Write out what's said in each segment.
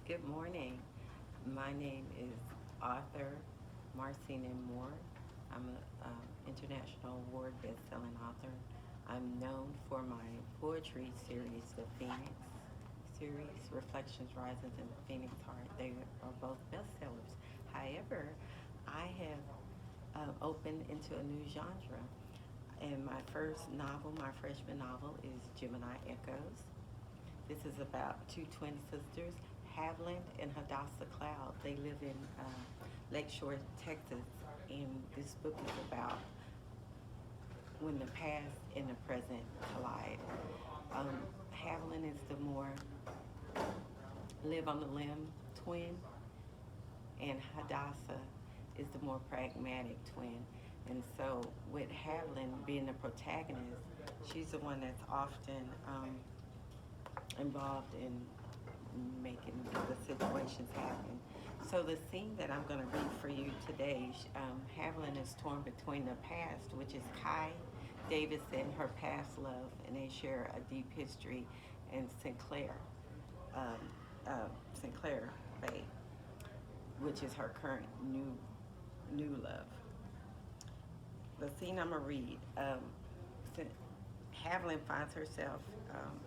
Good morning. My name is author Marcine Moore. I'm an international award best-selling author. I'm known for my poetry series, the Phoenix series, Reflections, Rises, and the Phoenix Heart. They are both bestsellers. However, I have opened into a new genre. And my first novel, my freshman novel, is Gemini Echoes. This is about two twin sisters, Haviland and Hadassah Cloud. They live in Lakeshore, Texas, and this book is about when the past and the present collide. Haviland is the more live on the limb twin, and Hadassah is the more pragmatic twin. And so, with Haviland being the protagonist, she's the one that's often involved in making the situations happen. So the scene that I'm going to read for you today, Haviland is torn between the past, which is Kai Davidson, her past love, and they share a deep history, and Sinclair Bay, which is her current new love. The scene I'm going to read, Haviland finds herself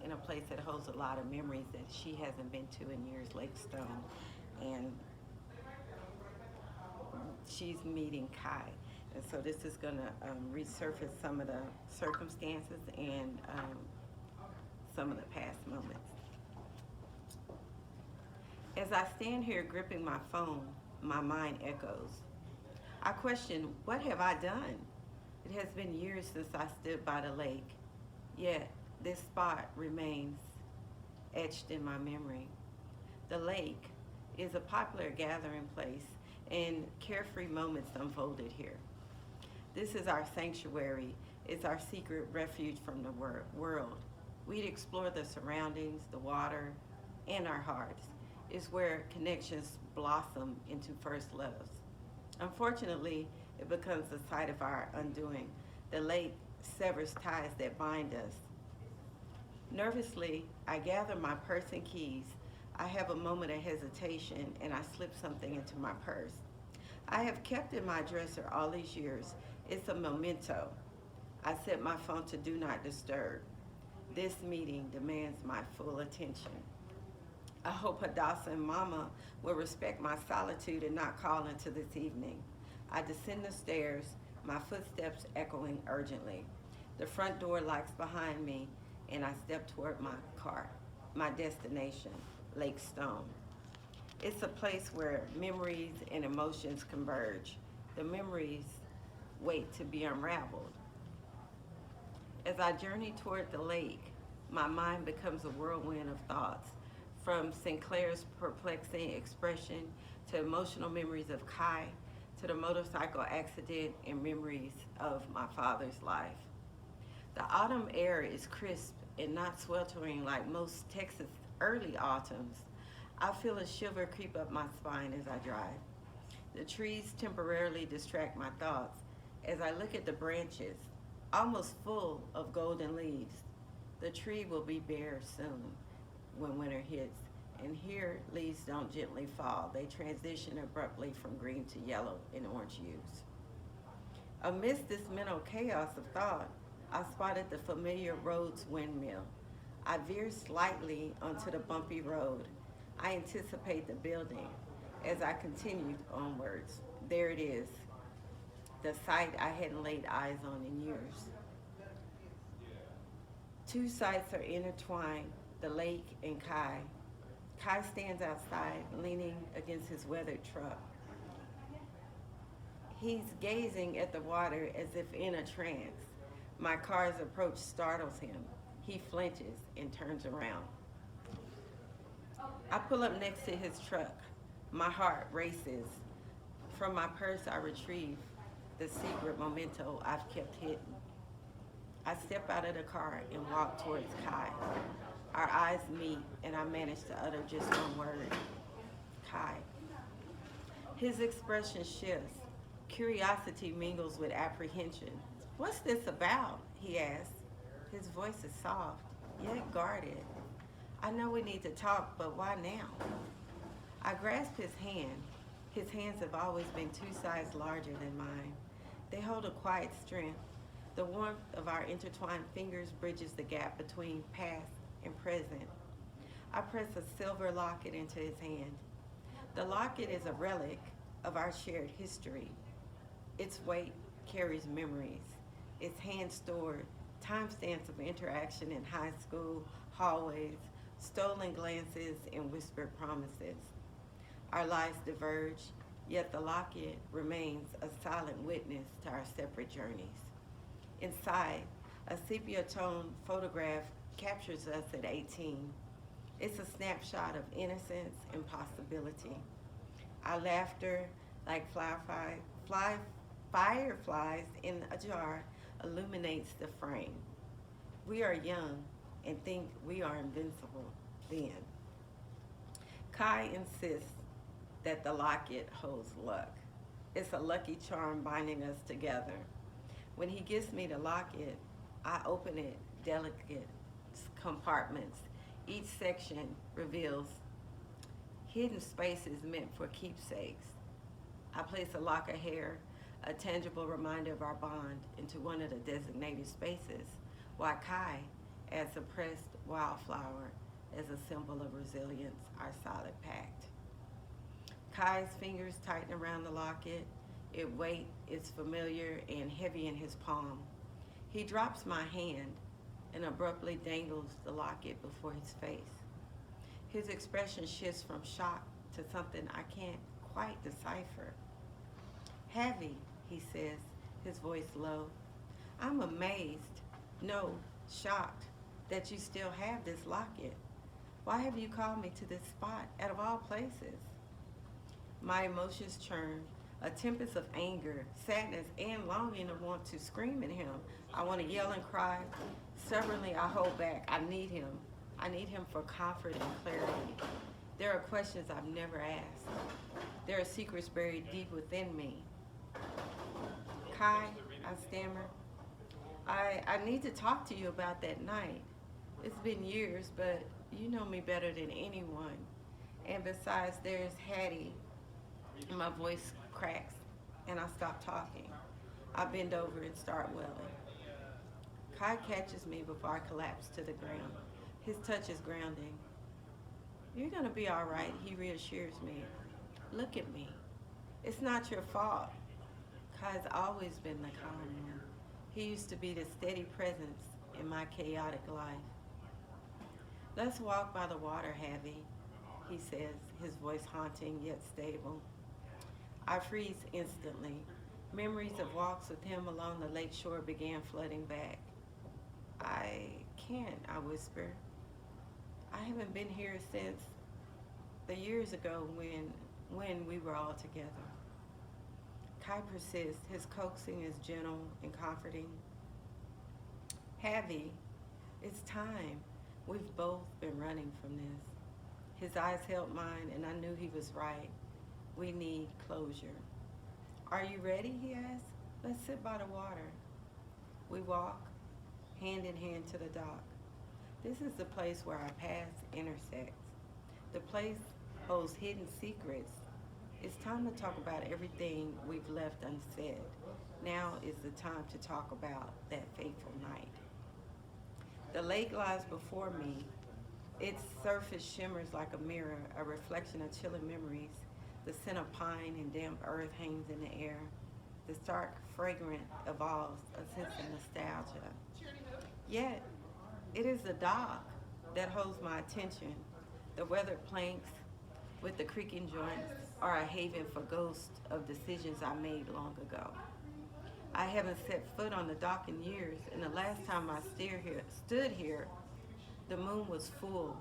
in a place that holds a lot of memories that she hasn't been to in years, Lake Stone, and she's meeting Kai. And so this is going to resurface some of the circumstances and some of the past moments. As I stand here gripping my phone, my mind echoes. I question, what have I done? It has been years since I stood by the lake, yet this spot remains etched in my memory. The lake is a popular gathering place, and carefree moments unfolded here. This is our sanctuary. It's our secret refuge from the world. We'd explore the surroundings, the water, and our hearts. It's where connections blossom into first loves. Unfortunately, it becomes the site of our undoing. The lake severs ties that bind us. Nervously, I gather my purse and keys. I have a moment of hesitation and I slip something into my purse. I have kept in my dresser all these years. It's a memento. I set my phone to do not disturb. This meeting demands my full attention. I hope Hadassah and Mama will respect my solitude and not call into this evening. I descend the stairs, my footsteps echoing urgently. The front door locks behind me, and I step toward my car, my destination, Lake Stone. It's a place where memories and emotions converge. The memories wait to be unraveled. As I journey toward the lake, my mind becomes a whirlwind of thoughts, from Sinclair's perplexing expression to emotional memories of Kai, to the motorcycle accident and memories of my father's life. The autumn air is crisp and not sweltering like most Texas early autumns. I feel a shiver creep up my spine as I drive. The trees temporarily distract my thoughts as I look at the branches, almost full of golden leaves. The tree will be bare soon when winter hits, and here leaves don't gently fall. They transition abruptly from green to yellow and orange hues. Amidst this mental chaos of thought, I spotted the familiar road's windmill. I veer slightly onto the bumpy road. I anticipate the building. As I continued onwards, there it is, the sight I hadn't laid eyes on in years. Two sights are intertwined, the lake and Kai. Kai stands outside, leaning against his weathered truck. He's gazing at the water as if in a trance. My car's approach startles him. He flinches and turns around. I pull up next to his truck. My heart races. From my purse, I retrieve the secret memento I've kept hidden. I step out of the car and walk towards Kai. Our eyes meet, and I manage to utter just one word, Kai. His expression shifts. Curiosity mingles with apprehension. What's this about? He asks. His voice is soft, yet guarded. I know we need to talk, but why now? I grasp his hand. His hands have always been 2 sizes larger than mine. They hold a quiet strength. The warmth of our intertwined fingers bridges the gap between past and present. I press a silver locket into his hand. The locket is a relic of our shared history. Its weight carries memories. Its hand-stored timestamps of interaction in high school hallways, stolen glances, and whispered promises. Our lives diverge, yet the locket remains a silent witness to our separate journeys. Inside, a sepia-tone photograph captures us at 18. It's a snapshot of innocence and possibility. Our laughter, like fireflies in a jar, illuminates the frame. We are young and think we are invincible then. Kai insists that the locket holds luck. It's a lucky charm binding us together. When he gives me the locket, I open it delicate compartments. Each section reveals hidden spaces meant for keepsakes. I place a lock of hair, a tangible reminder of our bond, into one of the designated spaces, while Kai adds a pressed wildflower as a symbol of resilience, our solid pact. Kai's fingers tighten around the locket. Its weight is familiar and heavy in his palm. He drops my hand and abruptly dangles the locket before his face. His expression shifts from shock to something I can't quite decipher. Heavy, he says, his voice low. I'm amazed, no, shocked, that you still have this locket. Why have you called me to this spot, out of all places? My emotions churn, a tempest of anger, sadness, and longing to want to scream at him. I want to yell and cry. Stubbornly, I hold back. I need him. I need him for comfort and clarity. There are questions I've never asked. There are secrets buried deep within me. Kai, I stammer, I need to talk to you about that night. It's been years, but you know me better than anyone. And besides, there's Hattie. My voice cracks, and I stop talking. I bend over and start wailing. Kai catches me before I collapse to the ground. His touch is grounding. You're gonna be all right, he reassures me. Look at me. It's not your fault. Kai's always been the calm one. He used to be the steady presence in my chaotic life. Let's walk by the water, Havy, he says, his voice haunting yet stable. I freeze instantly. Memories of walks with him along the lake shore began flooding back. I can't, I whisper. I haven't been here since the years ago when we were all together. Kai persists. His coaxing is gentle and comforting. Havy, it's time. We've both been running from this. His eyes held mine, and I knew he was right. We need closure. Are you ready, he asked. Let's sit by the water. We walk, hand in hand to the dock. This is the place where our paths intersect. The place holds hidden secrets. It's time to talk about everything we've left unsaid. Now is the time to talk about that fateful night. The lake lies before me. Its surface shimmers like a mirror, a reflection of chilling memories. The scent of pine and damp earth hangs in the air. The stark fragrance evolves a sense of nostalgia. Yet, it is the dock that holds my attention. The weathered planks with the creaking joints are a haven for ghosts of decisions I made long ago. I haven't set foot on the dock in years, and the last time I stood here, the moon was full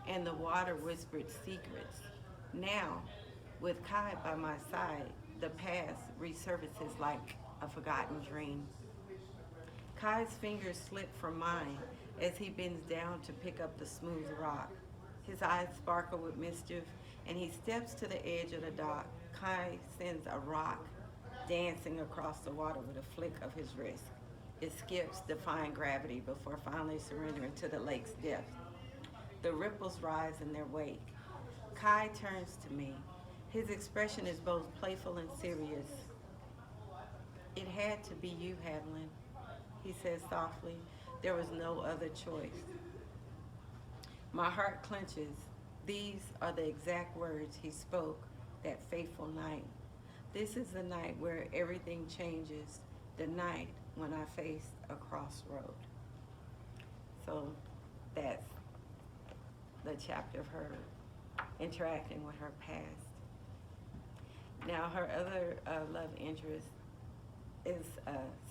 and the water whispered secrets. Now, with Kai by my side, the past resurfaces like a forgotten dream. Kai's fingers slip from mine as he bends down to pick up the smooth rock. His eyes sparkle with mischief, and he steps to the edge of the dock. Kai sends a rock dancing across the water with a flick of his wrist. It skips, defying gravity, before finally surrendering to the lake's depth. The ripples rise in their wake. Kai turns to me. His expression is both playful and serious. It had to be you, Havlin, he says softly. There was no other choice. My heart clenches. These are the exact words he spoke that fateful night. This is the night where everything changes, the night when I faced a crossroad. So that's the chapter of her interacting with her past. Now, her other love interest is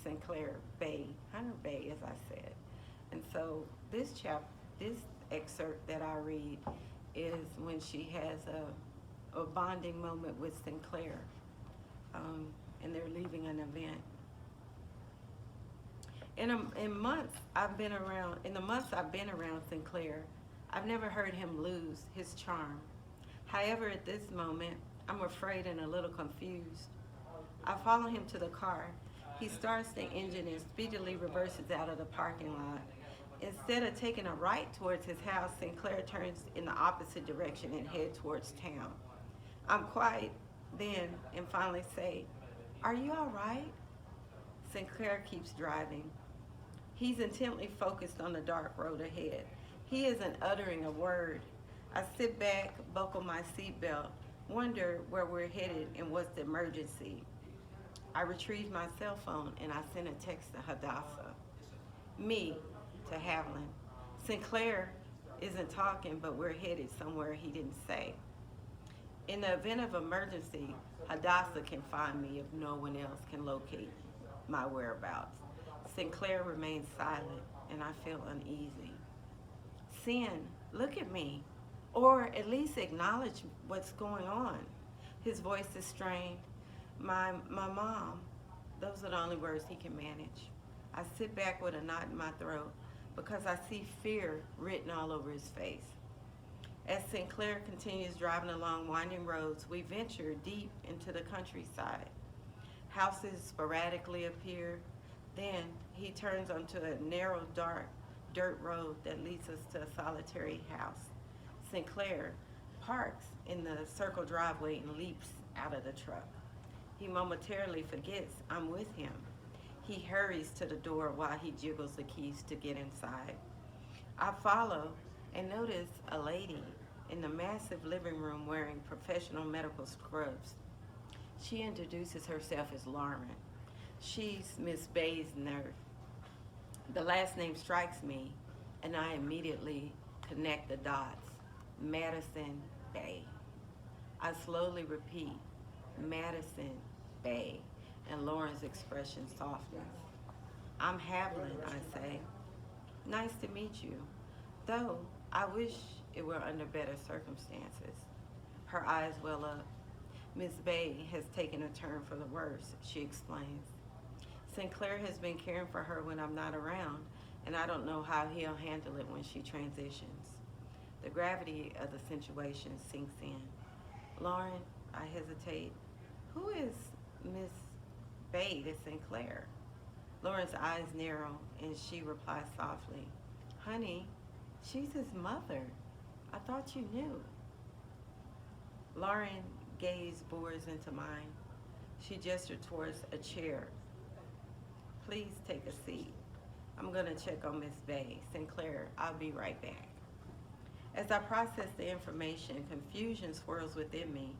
Sinclair Bay, Hunter Bay, as I said. And so this excerpt that I read is when she has a bonding moment with Sinclair, and they're leaving an event. In the months I've been around Sinclair, I've never heard him lose his charm. However, at this moment, I'm afraid and a little confused. I follow him to the car. He starts the engine and speedily reverses out of the parking lot. Instead of taking a right towards his house, Sinclair turns in the opposite direction and heads towards town. I'm quiet then and finally say, "Are you all right?" Sinclair keeps driving. He's intently focused on the dark road ahead. He isn't uttering a word. I sit back, buckle my seatbelt, wonder where we're headed and what's the emergency. I retrieve my cell phone and I send a text to Hadassah. Me to Havlin. Sinclair isn't talking, but we're headed somewhere he didn't say. In the event of emergency, Hadassah can find me if no one else can locate my whereabouts. Sinclair remains silent, and I feel uneasy. Sin, look at me, or at least acknowledge what's going on. His voice is strained. My mom, those are the only words he can manage. I sit back with a knot in my throat because I see fear written all over his face. As Sinclair continues driving along winding roads, we venture deep into the countryside. Houses sporadically appear. Then he turns onto a narrow, dark dirt road that leads us to a solitary house. Sinclair parks in the circle driveway and leaps out of the truck. He momentarily forgets I'm with him. He hurries to the door while he jiggles the keys to get inside. I follow and notice a lady in the massive living room wearing professional medical scrubs. She introduces herself as Lauren. She's Miss Bay's nurse. The last name strikes me, and I immediately connect the dots. Madison Bay. I slowly repeat, Madison Bay, and Lauren's expression softens. I'm Havlin, I say. Nice to meet you, though I wish it were under better circumstances. Her eyes well up. Miss Bay has taken a turn for the worse, she explains. Sinclair has been caring for her when I'm not around, and I don't know how he'll handle it when she transitions. The gravity of the situation sinks in. Lauren, I hesitate. Who is Miss Bay to Sinclair? Lauren's eyes narrow, and she replies softly, Honey, she's his mother. I thought you knew. Lauren gaze bores into mine. She gestured towards a chair. Please take a seat. I'm going to check on Miss Bay. Sinclair, I'll be right back. As I process the information, confusion swirls within me.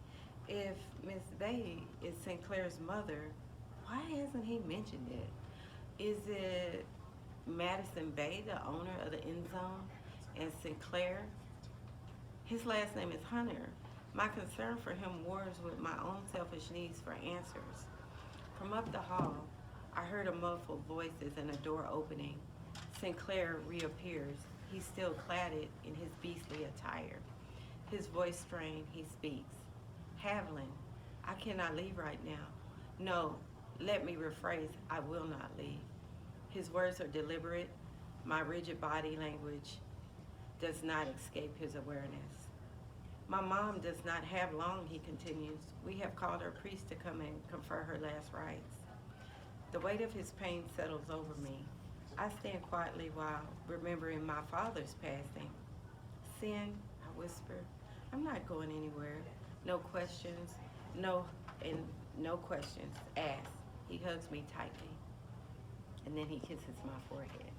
If Miss Bay is Sinclair's mother, why hasn't he mentioned it? Is it Madison Bay, the owner of the End Zone, and Sinclair? His last name is Hunter. My concern for him wars with my own selfish needs for answers. From up the hall, I heard a muffled voices and a door opening. Sinclair reappears. He's still cladded in his beastly attire. His voice strained, he speaks. Havlin, I cannot leave right now. No, let me rephrase, I will not leave. His words are deliberate. My rigid body language does not escape his awareness. My mom does not have long, he continues. We have called our priest to come and confer her last rites. The weight of his pain settles over me. I stand quietly while remembering my father's passing. Sin, I whisper, I'm not going anywhere. No questions, no, and no questions asked. He hugs me tightly, and then he kisses my forehead.